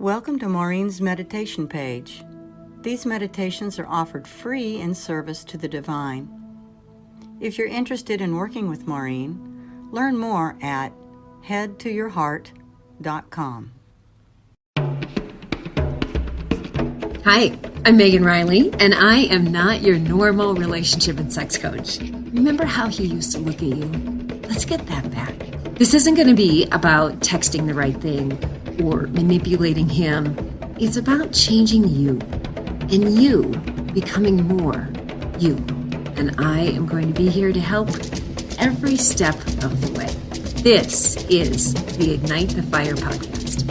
Welcome to Maurine's meditation page. These meditations are offered free in service to the divine. If you're interested in working with Maurine, learn more at headtoyourheart.com. Hi, I'm Megan Riley, and I am not your normal relationship and sex coach. Remember how he used to look at you? Let's get that back. This isn't going to be about texting the right thing or manipulating him. It's about changing you and you becoming more you. And I am going to be here to help every step of the way. This is the Ignite the Fire podcast.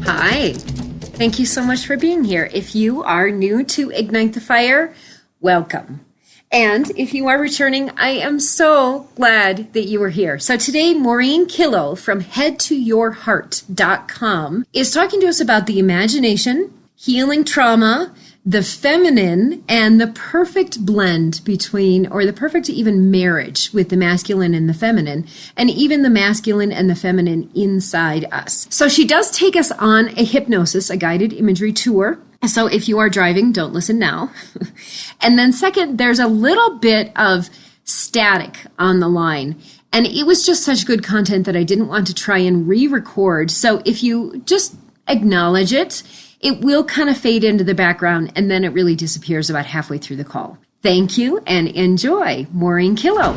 Hi. Thank you so much for being here. If you are new to Ignite the Fire, welcome. And if you are returning, I am so glad that you are here. So today, Maurine Killough from headtoyourheart.com is talking to us about the imagination, healing trauma, the feminine, and the perfect blend between, or the perfect even marriage with the masculine and the feminine, and even the masculine and the feminine inside us. So she does take us on a hypnosis, a guided imagery tour. So if you are driving, don't listen now. And then second, there's a little bit of static on the line. And it was just such good content that I didn't want to try and re-record. So if you just acknowledge it, it will kind of fade into the background, and then it really disappears about halfway through the call. Thank you and enjoy. Maurine Killough.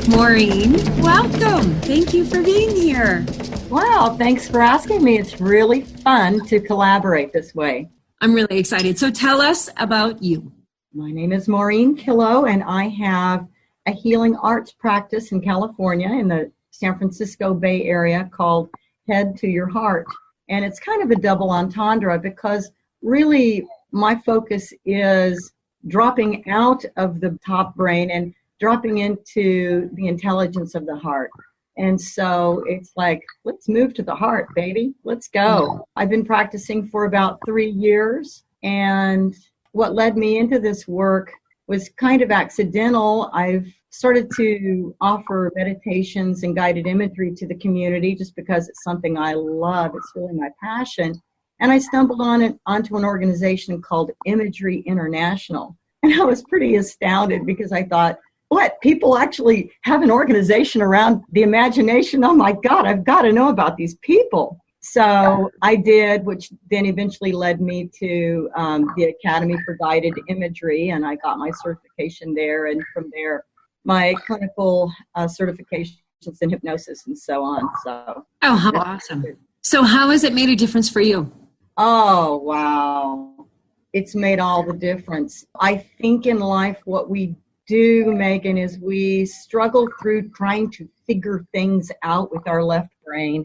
Maurine, welcome. Thank you for being here. Wow, thanks for asking me. It's really fun to collaborate this way. I'm really excited. So tell us about you. My name is Maurine Killough, and I have a healing arts practice in California in the San Francisco Bay Area called Head to Your Heart. And it's kind of a double entendre because really my focus is dropping out of the top brain and dropping into the intelligence of the heart. And so it's like, let's move to the heart, baby. Let's go. I've been practicing for about 3 years. And what led me into this work was kind of accidental. I've started to offer meditations and guided imagery to the community just because it's something I love. It's really my passion. And I stumbled onto an organization called Imagery International. And I was pretty astounded because I thought, what? People actually have an organization around the imagination? Oh my God, I've got to know about these people. So I did, which then eventually led me to the Academy for Guided Imagery, and I got my certification there, and from there, my clinical certifications in hypnosis and so on. So, oh, how awesome. So how has it made a difference for you? Oh, wow. It's made all the difference. I think in life what we do, Megan, is we struggle through trying to figure things out with our left brain,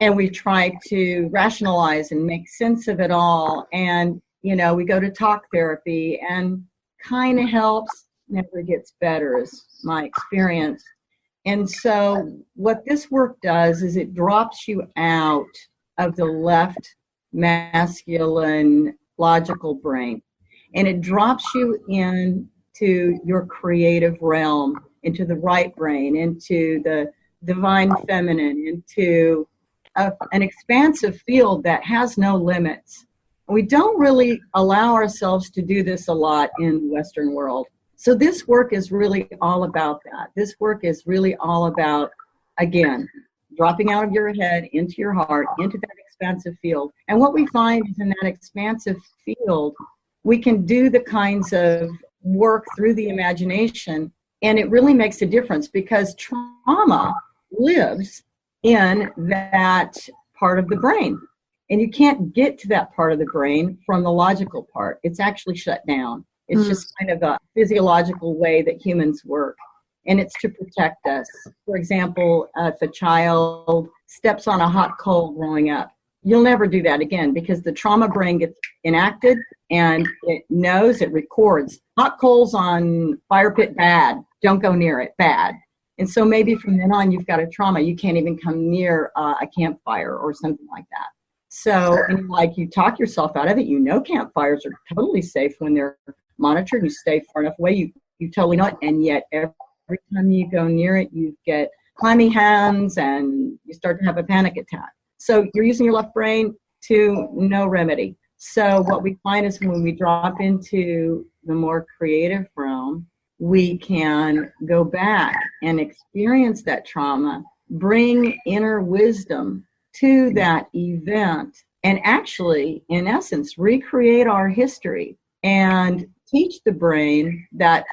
and we try to rationalize and make sense of it all. And, you know, we go to talk therapy and kind of helps, never gets better is my experience. And so what this work does is it drops you out of the left masculine logical brain, and it drops you into your creative realm, into the right brain, into the divine feminine, into an expansive field that has no limits. We don't really allow ourselves to do this a lot in the Western world. So this work is really all about that. This work is really all about, again, dropping out of your head into your heart, into that expansive field. And what we find is in that expansive field, we can do the kinds of work through the imagination, and it really makes a difference because trauma lives in that part of the brain, and you can't get to that part of the brain from the logical part. It's actually shut down. It's just kind of a physiological way that humans work, and it's to protect us. For example, if a child steps on a hot coal growing up, you'll never do that again because the trauma brain gets enacted and it knows, it records. Hot coals on fire pit, bad. Don't go near it, bad. And so maybe from then on, you've got a trauma. You can't even come near a campfire or something like that. So, and like you talk yourself out of it, you know campfires are totally safe when they're monitored. You stay far enough away, you totally know it. And yet every time you go near it, you get clammy hands and you start to have a panic attack. So you're using your left brain to no remedy. So what we find is when we drop into the more creative realm, we can go back and experience that trauma, bring inner wisdom to that event, and actually, in essence, recreate our history and teach the brain that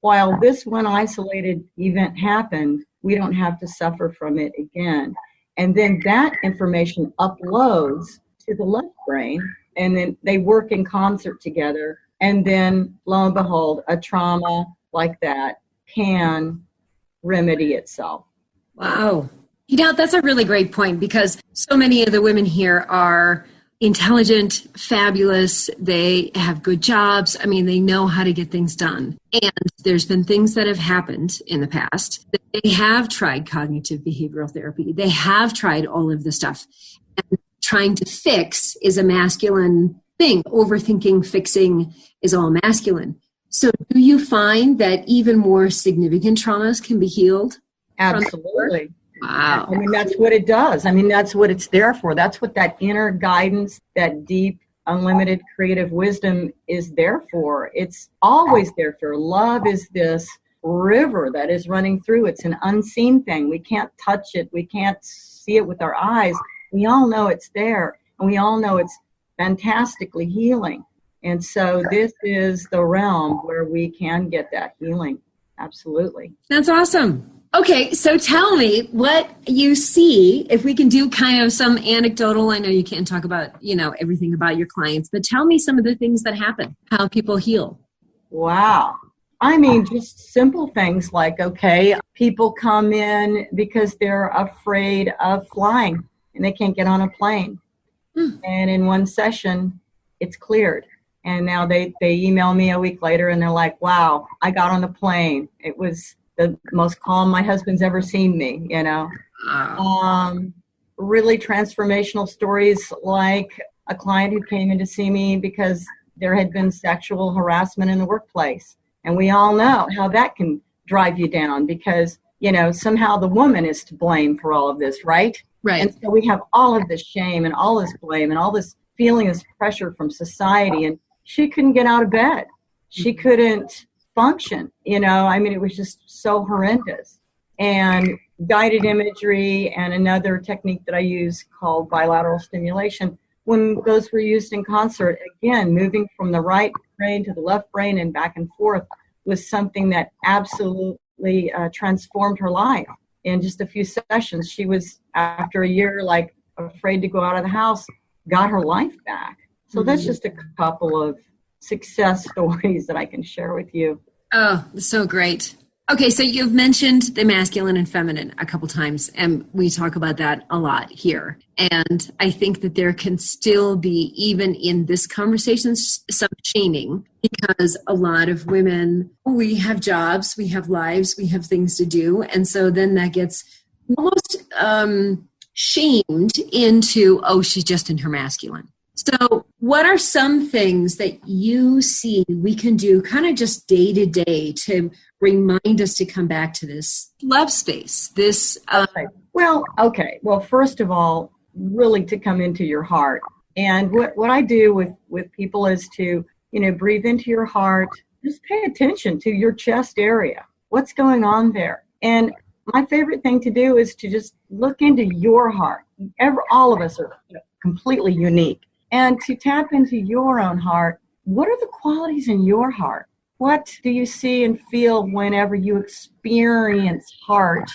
while this one isolated event happened, we don't have to suffer from it again. And then that information uploads to the left brain, and then they work in concert together. And then, lo and behold, a trauma like that can remedy itself. Wow. That's a really great point, because so many of the women here are intelligent, fabulous. They have good jobs. I mean, they know how to get things done. And there's been things that have happened in the past. They have tried cognitive behavioral therapy. They have tried all of this stuff. And trying to fix is a masculine thing. Overthinking, fixing is all masculine. So do you find that even more significant traumas can be healed? Absolutely. Wow. I mean, that's what it does. I mean, that's what it's there for. That's what that inner guidance, that deep, unlimited creative wisdom is there for. It's always there for. Love is this river that is running through. It's an unseen thing. We can't touch it. We can't see it with our eyes. We all know it's there, and we all know it's fantastically healing. And so this is the realm where we can get that healing. Absolutely. That's awesome. Okay, so tell me what you see, if we can do kind of some anecdotal. I know you can't talk about, everything about your clients, but tell me some of the things that happen, how people heal. Wow. I mean, just simple things like, okay, people come in because they're afraid of flying and they can't get on a plane. And in one session, it's cleared. And now they email me a week later and they're like, wow, I got on the plane. It was the most calm my husband's ever seen me, Really transformational stories, like a client who came in to see me because there had been sexual harassment in the workplace. And we all know how that can drive you down because, somehow the woman is to blame for all of this, right? Right. And so we have all of this shame and all this blame and all this feeling, this pressure from society. And she couldn't get out of bed. She couldn't function, it was just so horrendous. And guided imagery and another technique that I use called bilateral stimulation, when those were used in concert, again, moving from the right brain to the left brain and back and forth, was something that absolutely transformed her life. In just a few sessions, she was, after a year, like afraid to go out of the house, got her life back. So that's just a couple of success stories that I can share with you. Oh, so great. Okay, so you've mentioned the masculine and feminine a couple times, and we talk about that a lot here. And I think that there can still be, even in this conversation, some shaming, because a lot of women, we have jobs, we have lives, we have things to do. And so then that gets almost shamed into, oh, she's just in her masculine. So what are some things that you see we can do kind of just day to day to remind us to come back to this love space? Well, first of all, really to come into your heart. And what I do with people is to, breathe into your heart, just pay attention to your chest area. What's going on there? And my favorite thing to do is to just look into your heart. All of us are completely unique. And to tap into your own heart, what are the qualities in your heart? What do you see and feel whenever you experience heart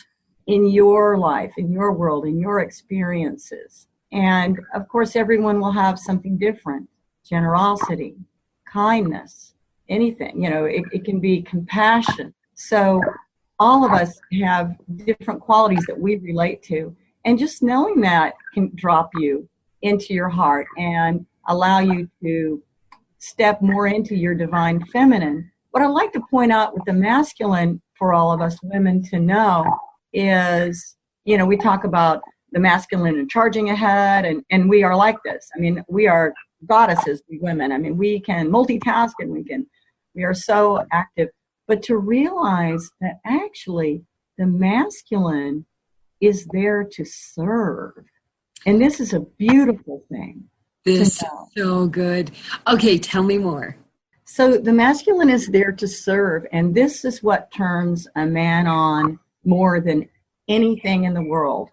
in your life, in your world, in your experiences? And of course, everyone will have something different. Generosity, kindness, anything. It can be compassion. So all of us have different qualities that we relate to. And just knowing that can drop you into your heart and allow you to step more into your divine feminine. What I like to point out with the masculine for all of us women to know is, we talk about the masculine and charging ahead, and we are like this. I mean, we are goddesses, we women. I mean, we can multitask and we are so active. But to realize that actually the masculine is there to serve. And this is a beautiful thing. This is so good. Okay, tell me more. So the masculine is there to serve, and this is what turns a man on more than anything in the world,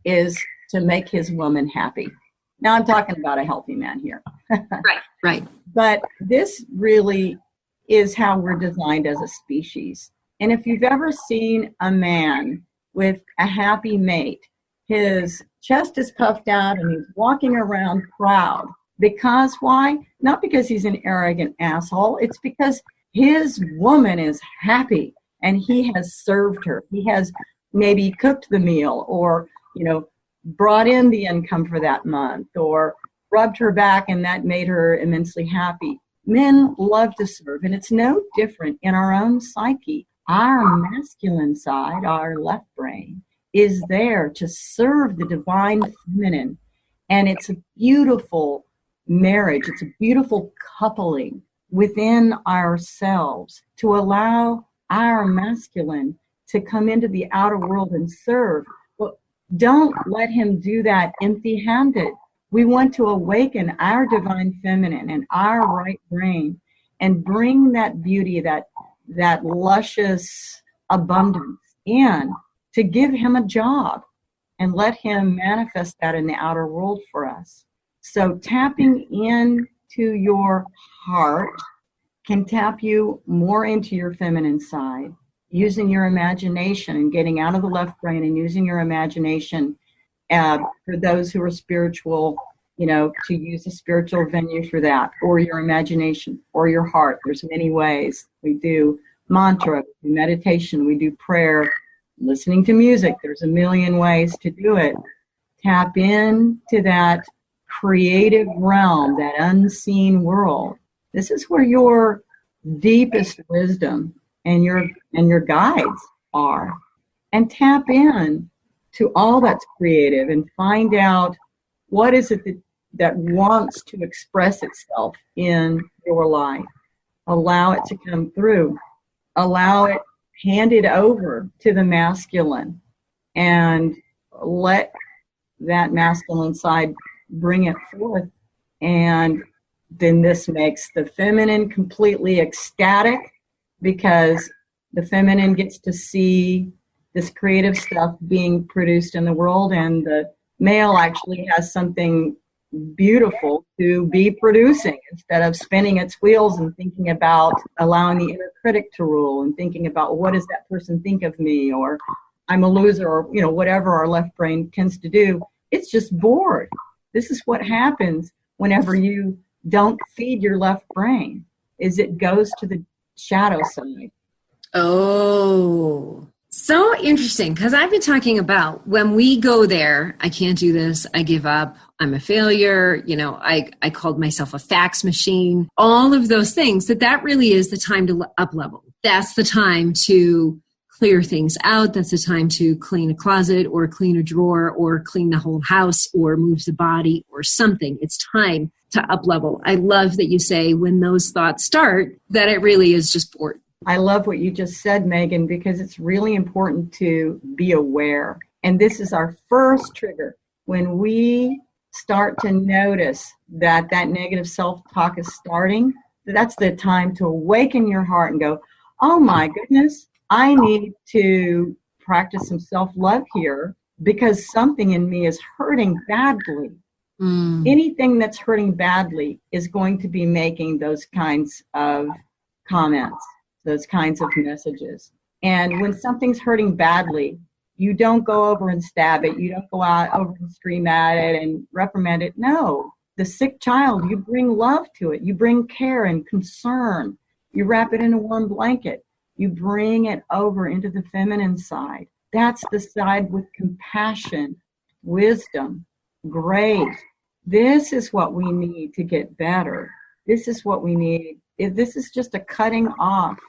is to make his woman happy. Now I'm talking about a healthy man here. Right. But this really is how we're designed as a species. And if you've ever seen a man with a happy mate, his chest is puffed out and he's walking around proud. Because why? Not because he's an arrogant asshole. It's because his woman is happy and he has served her. He has maybe cooked the meal, or, brought in the income for that month, or rubbed her back, and that made her immensely happy. Men love to serve, and it's no different in our own psyche. Our masculine side, our left brain, is there to serve the divine feminine. And it's a beautiful marriage. It's a beautiful coupling within ourselves to allow our masculine to come into the outer world and serve. But don't let him do that empty-handed. We want to awaken our divine feminine and our right brain and bring that beauty, that luscious abundance in, to give him a job and let him manifest that in the outer world for us. So tapping into your heart can tap you more into your feminine side, using your imagination and getting out of the left brain and using your imagination. For those who are spiritual, to use a spiritual venue for that, or your imagination, or your heart. There's many ways. We do mantra, we do meditation, we do prayer, listening to music. There's a million ways to do it. Tap into that creative realm, that unseen world. This is where your deepest wisdom and your guides are. And tap in to all that's creative and find out what is it that wants to express itself in your life. Allow it to come through. Allow it, hand it over to the masculine, and let that masculine side bring it forth. And then this makes the feminine completely ecstatic, because the feminine gets to see this creative stuff being produced in the world, and the male actually has something beautiful to be producing, instead of spinning its wheels and thinking about allowing the inner critic to rule and thinking about, what does that person think of me, or I'm a loser, or whatever our left brain tends to do. It's just bored. This is what happens whenever you don't feed your left brain, is it goes to the shadow side. Oh, so interesting, because I've been talking about when we go there, I can't do this, I give up, I'm a failure, I called myself a fax machine, all of those things, that really is the time to up level. That's the time to clear things out. That's the time to clean a closet, or clean a drawer, or clean the whole house, or move the body, or something. It's time to up level. I love that you say when those thoughts start, that it really is just bored. I love what you just said, Megan, because it's really important to be aware. And this is our first trigger. When we start to notice that negative self-talk is starting, that's the time to awaken your heart and go, oh my goodness, I need to practice some self-love here, because something in me is hurting badly. Anything that's hurting badly is going to be making those kinds of comments, those kinds of messages. And when something's hurting badly, you don't go over and stab it. You don't go out over and scream at it and reprimand it. No, the sick child, you bring love to it. You bring care and concern. You wrap it in a warm blanket. You bring it over into the feminine side. That's the side with compassion, wisdom, grace. This is what we need to get better. This is what we need. This is just a cutting off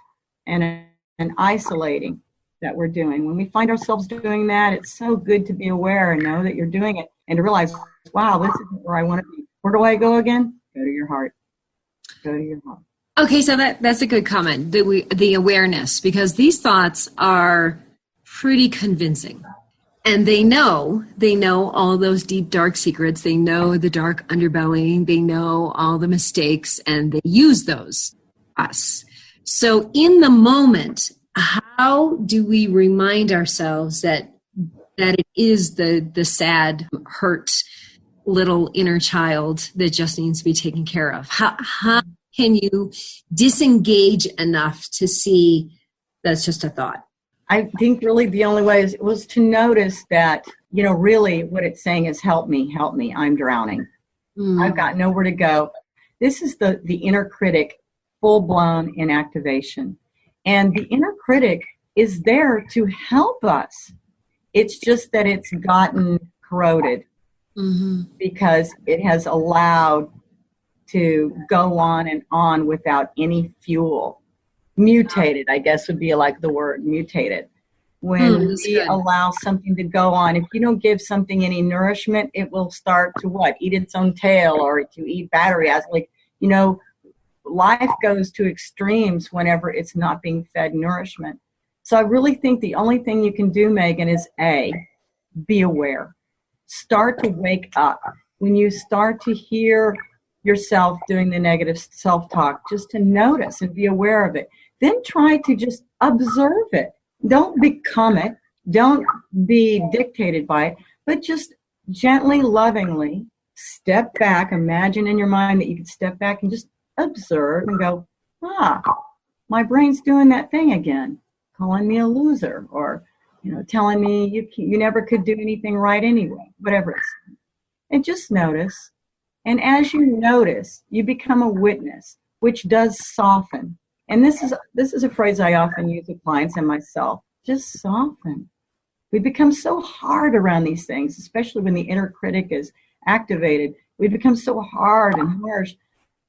and an isolating that we're doing. When we find ourselves doing that, it's so good to be aware and know that you're doing it, and to realize, wow, this isn't where I want to be. Where do I go again? Go to your heart. Go to your heart. Okay, so that's a good comment, the awareness, because these thoughts are pretty convincing. And they know all those deep, dark secrets. They know the dark underbelly. They know all the mistakes, and they use those, us. So in the moment, how do we remind ourselves that it is the sad, hurt little inner child that just needs to be taken care of? How can you disengage enough to see that's just a thought? I think really the only way was to notice that, really what it's saying is, help me, I'm drowning. I've got nowhere to go. This is the inner critic full blown in activation. And the inner critic is there to help us. It's just that it's gotten corroded because it has allowed to go on and on without any fuel. Mutated, I guess would be like the word, mutated. When we allow something to go on, if you don't give something any nourishment, it will start to what? Eat its own tail, or to eat battery acid. Life goes to extremes whenever it's not being fed nourishment. So I really think the only thing you can do, Megan, is be aware. Start to wake up. When you start to hear yourself doing the negative self-talk, just to notice and be aware of it. Then try to just observe it. Don't become it. Don't be dictated by it, but just gently, lovingly step back. Imagine in your mind that you could step back and just observe and go, my brain's doing that thing again, calling me a loser, or telling me you never could do anything right anyway, whatever it's. And just notice. And as you notice, you become a witness, which does soften. And this is a phrase I often use with clients and myself. Just soften. We become so hard around these things, especially when the inner critic is activated. We become so hard and harsh.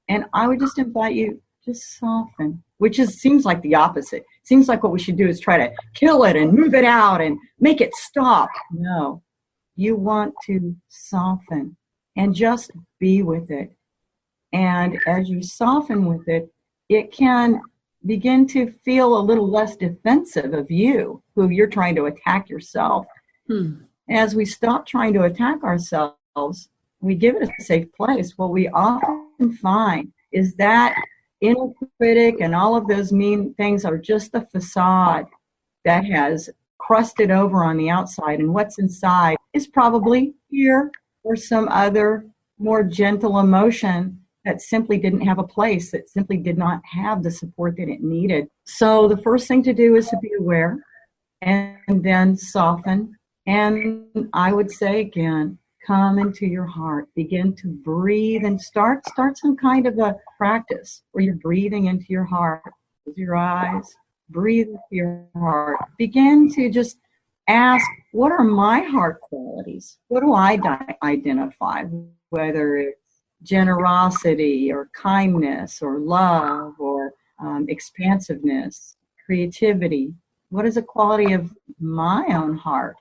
And I would just invite you, just soften, which seems like the opposite. Seems like what we should do is try to kill it and move it out and make it stop. No, you want to soften and just be with it. And as you soften with it, it can begin to feel a little less defensive of you, who you're trying to attack yourself. As we stop trying to attack ourselves, we give it a safe place. What we often find is that inner critic and all of those mean things are just a facade that has crusted over on the outside. And what's inside is probably fear or some other more gentle emotion that simply didn't have a place, that simply did not have the support that it needed. So the first thing to do is to be aware and then soften. And I would say again, come into your heart, begin to breathe and start some kind of a practice where you're breathing into your heart. Close your eyes, breathe into your heart. Begin to just ask, what are my heart qualities? What do I identify? Whether it's generosity or kindness or love or expansiveness, creativity. What is a quality of my own heart?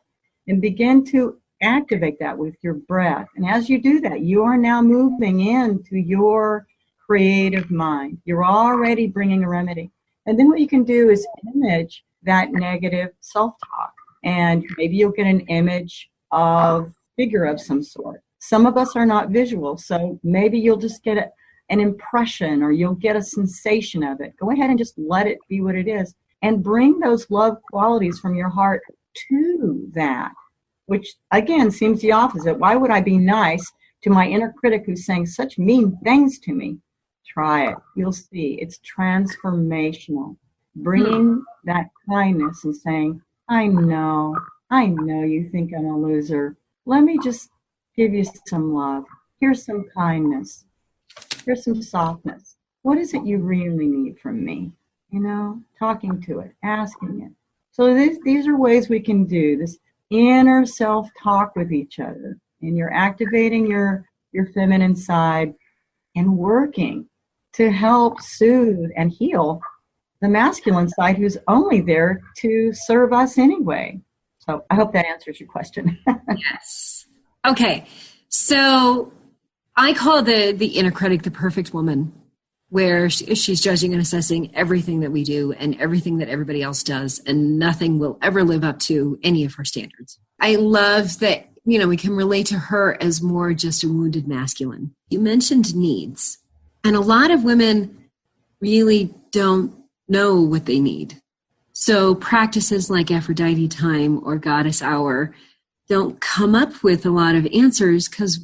And begin to activate that with your breath. And as you do that, you are now moving into your creative mind. You're already bringing a remedy. And then what you can do is image that negative self-talk. And maybe you'll get an image of a figure of some sort. Some of us are not visual, so maybe you'll just get an impression, or you'll get a sensation of it. Go ahead and just let it be what it is. And bring those love qualities from your heart to that, which again seems the opposite. Why would I be nice to my inner critic who's saying such mean things to me? Try it. You'll see. It's transformational. Bringing that kindness and saying, I know you think I'm a loser. Let me just give you some love. Here's some kindness. Here's some softness. What is it you really need from me? Talking to it, asking it. So these are ways we can do this inner self-talk with each other. And you're activating your feminine side and working to help soothe and heal the masculine side, who's only there to serve us anyway. So I hope that answers your question. Yes. Okay. So I call the inner critic the perfect woman, where she's judging and assessing everything that we do and everything that everybody else does, and nothing will ever live up to any of her standards. I love that, we can relate to her as more just a wounded masculine. You mentioned needs, and a lot of women really don't know what they need. So practices like Aphrodite time or Goddess Hour don't come up with a lot of answers because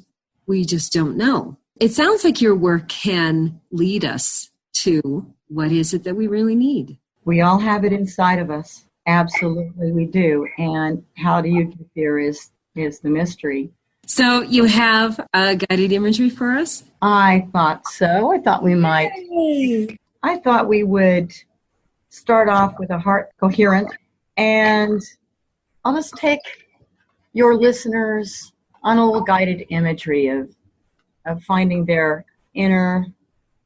we just don't know. It sounds like your work can lead us to what is it that we really need. We all have it inside of us. Absolutely, we do. And how do you get there is the mystery. So you have a guided imagery for us? I thought so. I thought we might. Yay. I thought we would start off with a heart coherent, and I'll just take your listeners on a little guided imagery of finding their inner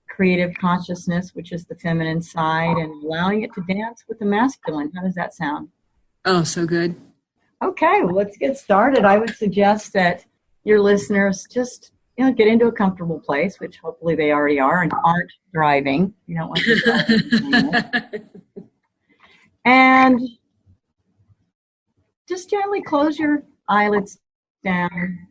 creative consciousness, which is the feminine side, and allowing it to dance with the masculine. How does that sound? Oh, so good. Okay, well, let's get started. I would suggest that your listeners just get into a comfortable place, which hopefully they already are and aren't driving. You don't want to drive. And just gently close your eyelids down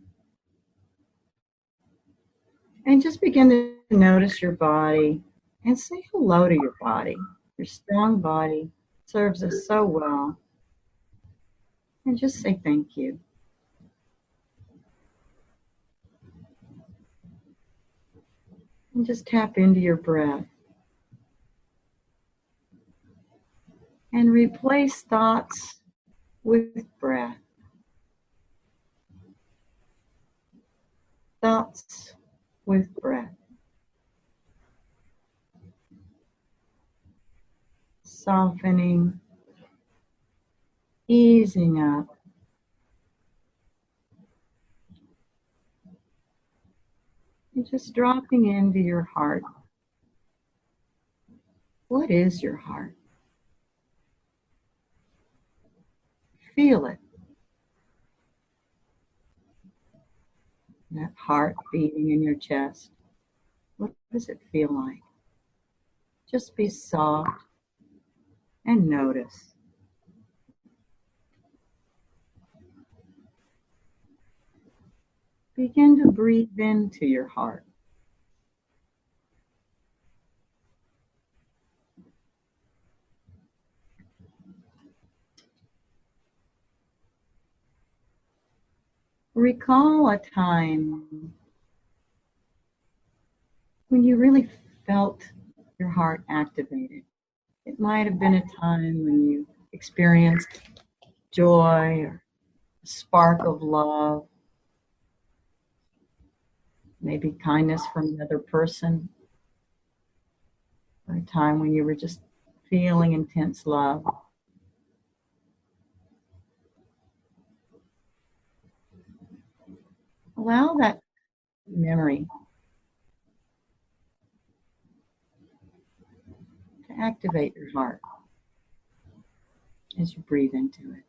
and just begin to notice your body and say hello to your body. Your strong body serves us so well. And just say thank you. And just tap into your breath. And replace thoughts with breath. Thoughts with breath. Softening, easing up. And just dropping into your heart. What is your heart? Feel it. That heart beating in your chest. What does it feel like? Just be soft and notice. Begin to breathe into your heart. Recall a time when you really felt your heart activated. It might have been a time when you experienced joy or a spark of love, maybe kindness from another person, or a time when you were just feeling intense love. Allow that memory to activate your heart as you breathe into it.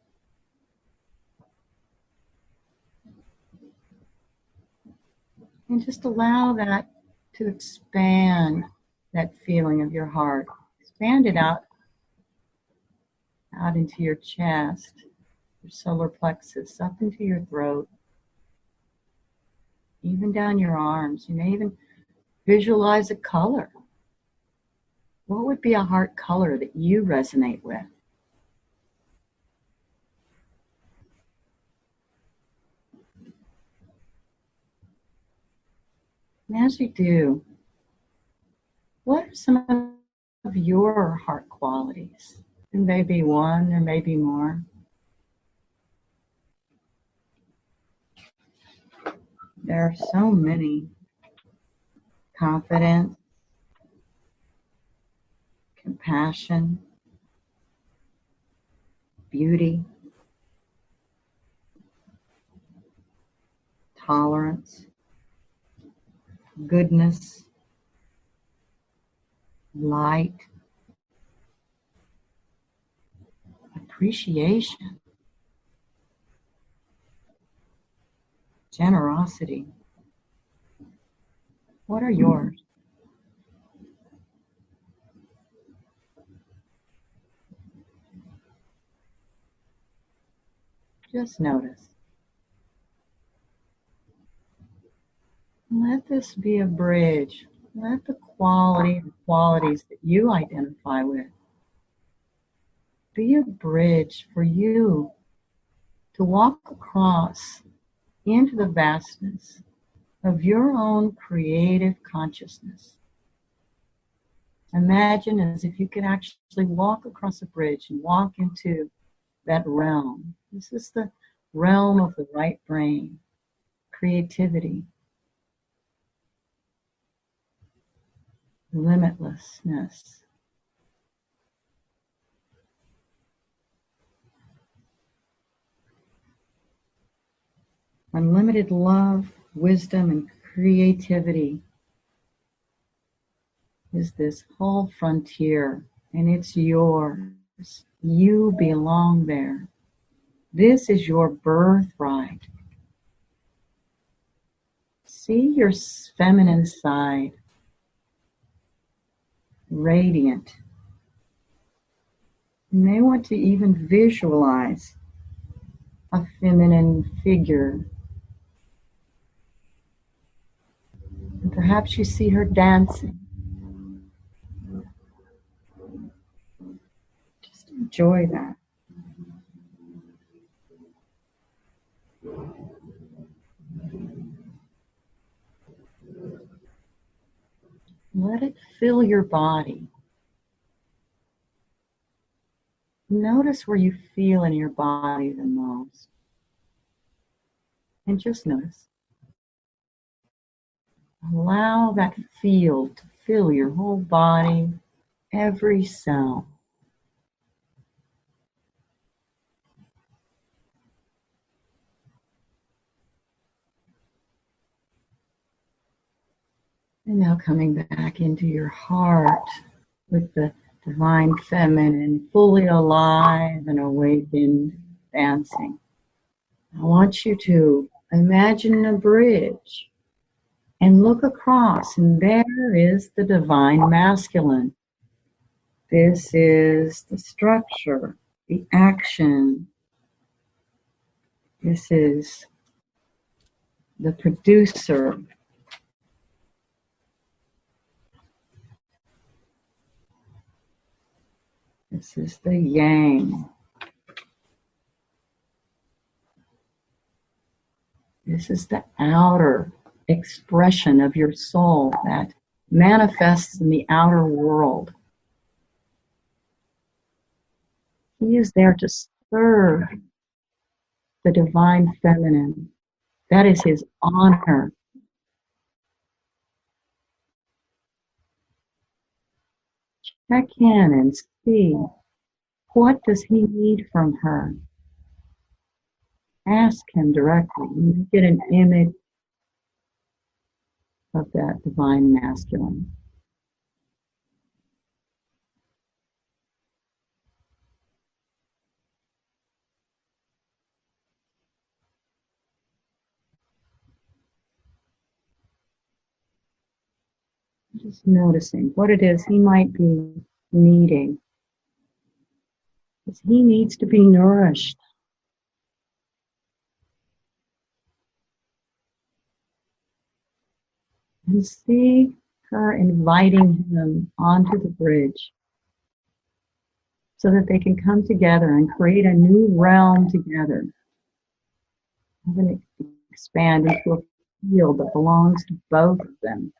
And just allow that to expand that feeling of your heart. Expand it out into your chest, your solar plexus, up into your throat, even down your arms. You may even visualize a color. What would be a heart color that you resonate with? And as you do, what are some of your heart qualities? There may be one, there may be more. There are so many. Confidence, compassion, beauty, tolerance, goodness, light, appreciation, generosity. What are yours? Just notice. Let this be a bridge. Let the qualities that you identify with be a bridge for you to walk across into the vastness of your own creative consciousness. Imagine as if you could actually walk across a bridge and walk into that realm. This is the realm of the right brain, creativity, limitlessness. Unlimited love, wisdom, and creativity is this whole frontier, and it's yours. You belong there. This is your birthright. See your feminine side, radiant. You may want to even visualize a feminine figure. And perhaps you see her dancing. Just enjoy that. Let it fill your body. Notice where you feel in your body the most. And just notice. Allow that feel to fill your whole body, every cell. And now coming back into your heart with the divine feminine, fully alive and awakened, dancing. I want you to imagine a bridge and look across, and there is the divine masculine. This is the structure, the action. This is the producer. This is the yang. This is the outer expression of your soul that manifests in the outer world. He is there to serve the divine feminine. That is his honor. Check in and see, what does he need from her? Ask him directly. You get an image of that divine masculine. Just noticing what it is he might be needing. Because he needs to be nourished. And see her inviting him onto the bridge so that they can come together and create a new realm together. And expand into a field that belongs to both of them,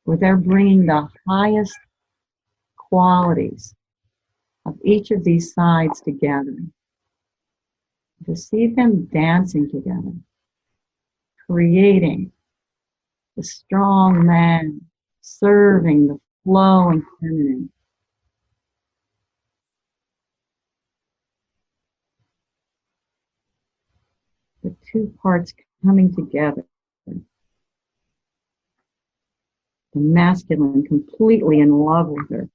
where they're bringing the highest qualities of each of these sides together. To see them dancing together, creating the strong man, serving the flowing feminine. The two parts coming together. The masculine completely in love with her,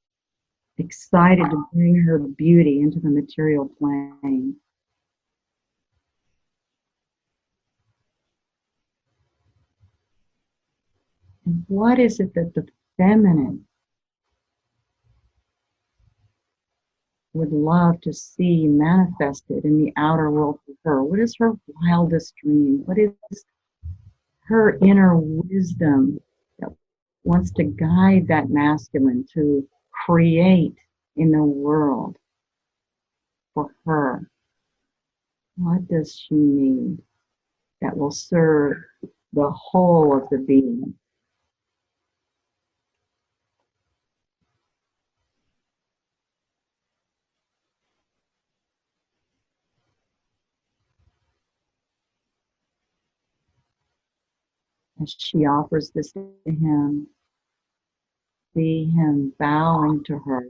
excited to bring her beauty into the material plane. And what is it that the feminine would love to see manifested in the outer world for her? What is her wildest dream? What is her inner wisdom that wants to guide that masculine to create in the world for her? What does she need that will serve the whole of the being? As she offers this to him, see him bowing to her,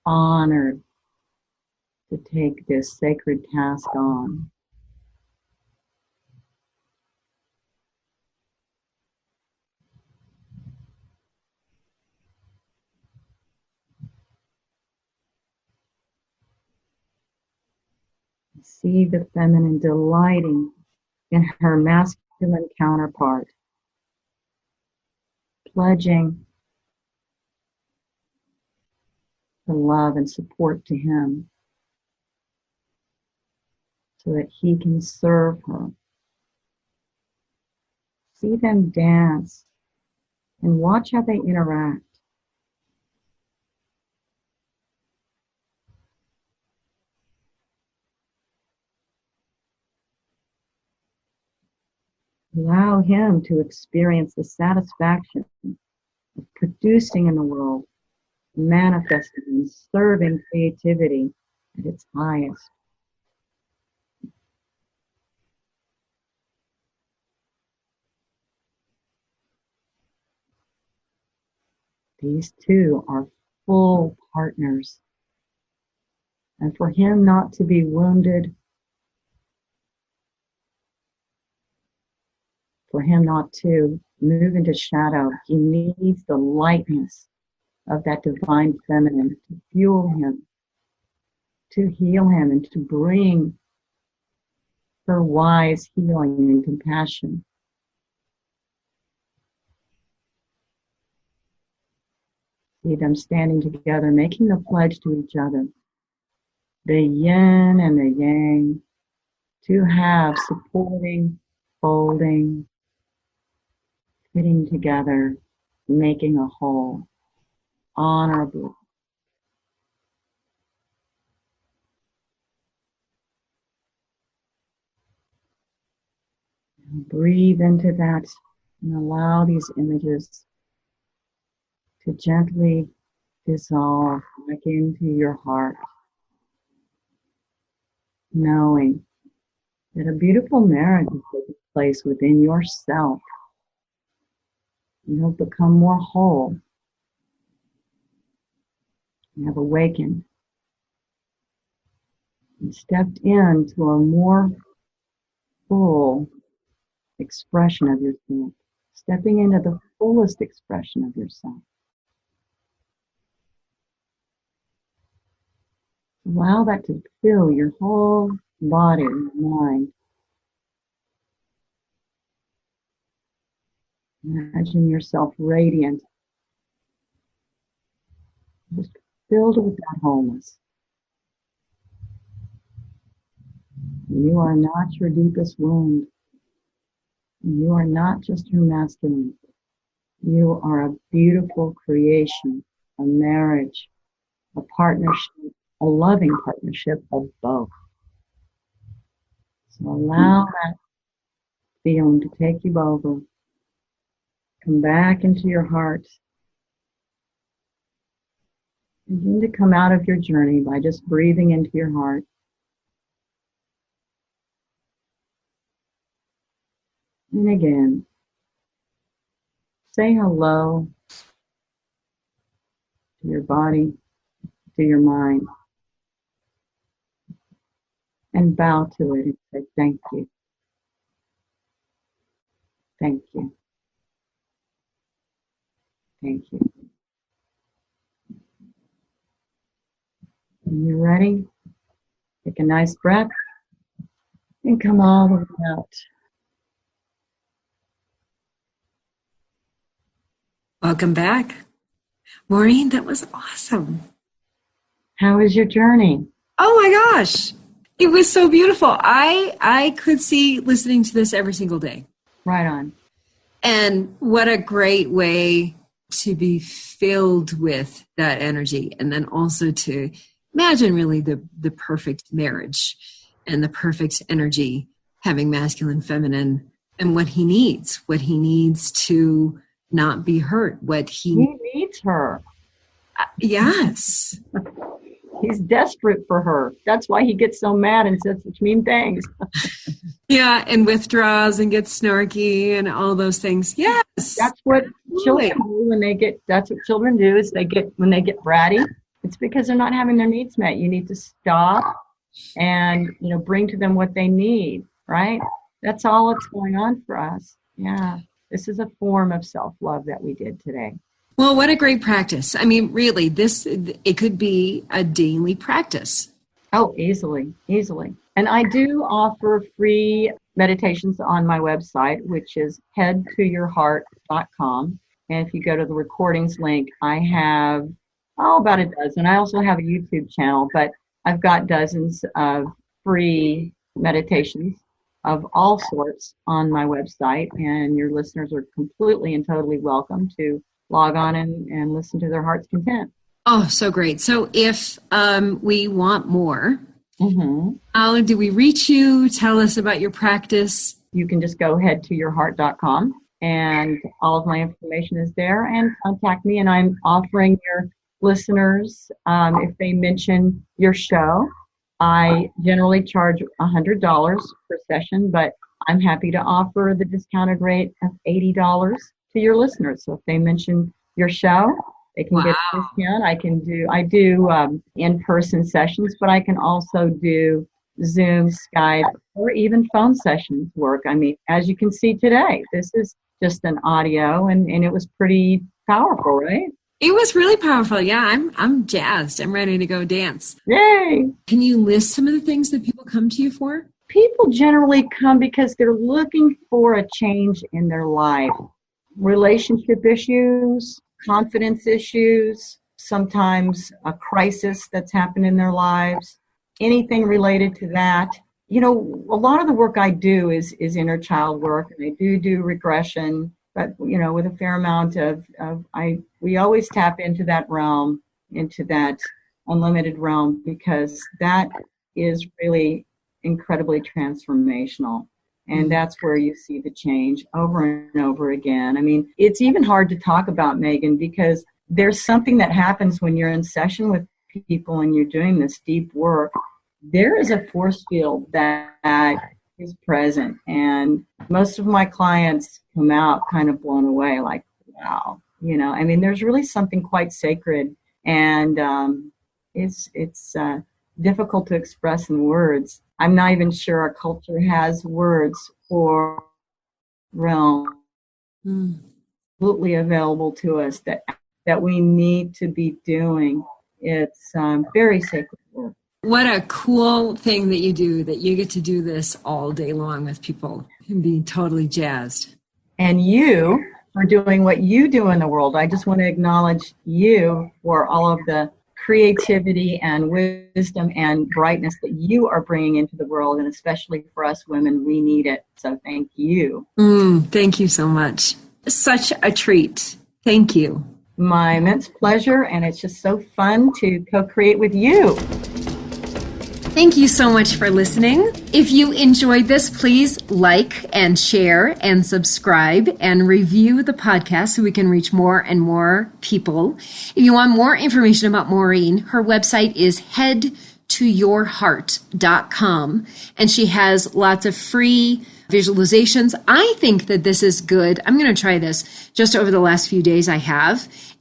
honored to take this sacred task on. See the feminine delighting in her masculine counterpart, pledging the love and support to him so that he can serve her. See them dance and watch how they interact. Allow him to experience the satisfaction of producing in the world, manifesting and serving creativity at its highest. These two are full partners. And for him not to be wounded, for him not to move into shadow, he needs the lightness of that divine feminine to fuel him, to heal him, and to bring her wise healing and compassion. See them standing together, making the pledge to each other, the yin and the yang, to have supporting, folding, fitting together, making a whole, honorably. Breathe into that and allow these images to gently dissolve back into your heart, knowing that a beautiful marriage is taking place within yourself. You have become more whole. You have awakened and stepped into a more full expression of yourself, stepping into the fullest expression of yourself. Allow that to fill your whole body and mind. Imagine yourself radiant, just filled with that wholeness. You are not your deepest wound. You are not just your masculine. You are a beautiful creation, a marriage, a partnership, a loving partnership of both. So allow that feeling to take you over. Come back into your heart. Begin to come out of your journey by just breathing into your heart. And again, say hello to your body, to your mind, and bow to it and say thank you. Thank you. Thank you. When you're ready, take a nice breath and come all the way out. Welcome back. Maurine, that was awesome. How was your journey? Oh my gosh. It was so beautiful. I could see listening to this every single day. Right on. And what a great way to be filled with that energy. And then also to imagine really the perfect marriage and the perfect energy, having masculine, feminine, and what he needs to not be hurt, He needs her. Yes. He's desperate for her. That's why he gets so mad and says such mean things. Yeah, and withdraws and gets snarky and all those things. Yes. That's what children do when they get, that's what children do is when they get bratty, it's because they're not having their needs met. You need to stop and, bring to them what they need, right? That's all that's going on for us. Yeah. This is a form of self-love that we did today. Well, what a great practice. I mean, really, it could be a daily practice. Oh, easily. And I do offer free meditations on my website, which is headtoyourheart.com. And if you go to the recordings link, I have, about a dozen. I also have a YouTube channel, but I've got dozens of free meditations of all sorts on my website. And your listeners are completely and totally welcome to log on and listen to their heart's content. Oh, so great. So if we want more, how do we reach you? Tell us about your practice. You can just go headtoyourheart.com and all of my information is there, and contact me. And I'm offering your listeners, if they mention your show, I generally charge $100 per session, but I'm happy to offer the discounted rate of $80 to your listeners. So if they mention your show, they can get a discount. I do in-person sessions, but I can also do Zoom, Skype, or even phone sessions work. I mean, as you can see today, this is just an audio, and it was pretty powerful, right? It was really powerful. Yeah, I'm jazzed. I'm ready to go dance. Yay! Can you list some of the things that people come to you for? People generally come because they're looking for a change in their life. Relationship issues, confidence issues, sometimes a crisis that's happened in their lives, anything related to that. A lot of the work I do is inner child work, and I do regression, but, with a fair amount we always tap into that realm, into that unlimited realm, because that is really incredibly transformational. And that's where you see the change over and over again. I mean, it's even hard to talk about, Megan, because there's something that happens when you're in session with people and you're doing this deep work. There is a force field that is present. And most of my clients come out kind of blown away, like, wow. There's really something quite sacred. And it's difficult to express in words. I'm not even sure our culture has words for realm absolutely available to us that we need to be doing. It's very sacred work. What a cool thing that you do, that you get to do this all day long with people and be totally jazzed. And you for doing what you do in the world. I just want to acknowledge you for all of the creativity and wisdom and brightness that you are bringing into the world, and especially for us women, we need it. So thank you. Thank you so much. Such a treat. Thank you. My immense pleasure, and it's just so fun to co-create with you. Thank you so much for listening. If you enjoyed this, please like and share and subscribe and review the podcast so we can reach more and more people. If you want more information about Maurine, her website is headtoyourheart.com, and she has lots of free visualizations. I think that this is good. I'm going to try this just over the last few days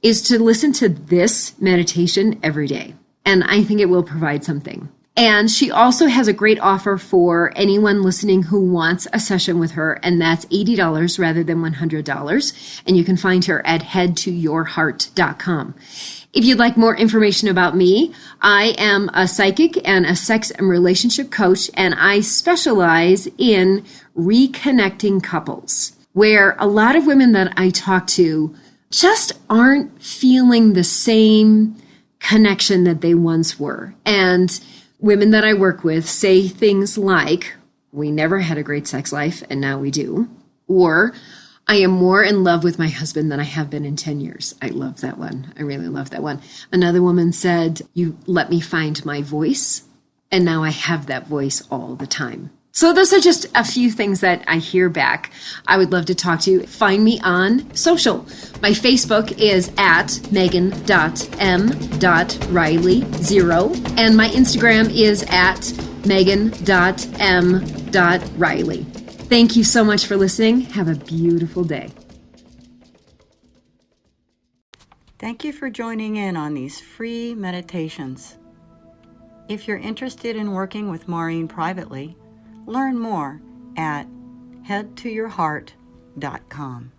is to listen to this meditation every day. And I think it will provide something. And she also has a great offer for anyone listening who wants a session with her, and that's $80 rather than $100. And you can find her at headtoyourheart.com. If you'd like more information about me, I am a psychic and a sex and relationship coach, and I specialize in reconnecting couples, where a lot of women that I talk to just aren't feeling the same connection that they once were. And women that I work with say things like, we never had a great sex life and now we do. Or, I am more in love with my husband than I have been in 10 years. I love that one. I really love that one. Another woman said, you let me find my voice, and now I have that voice all the time. So those are just a few things that I hear back. I would love to talk to you. Find me on social. My Facebook is at megan.m.riley0, and my Instagram is at megan.m.riley. Thank you so much for listening. Have a beautiful day. Thank you for joining in on these free meditations. If you're interested in working with Maurine privately, learn more at headtoyourheart.com.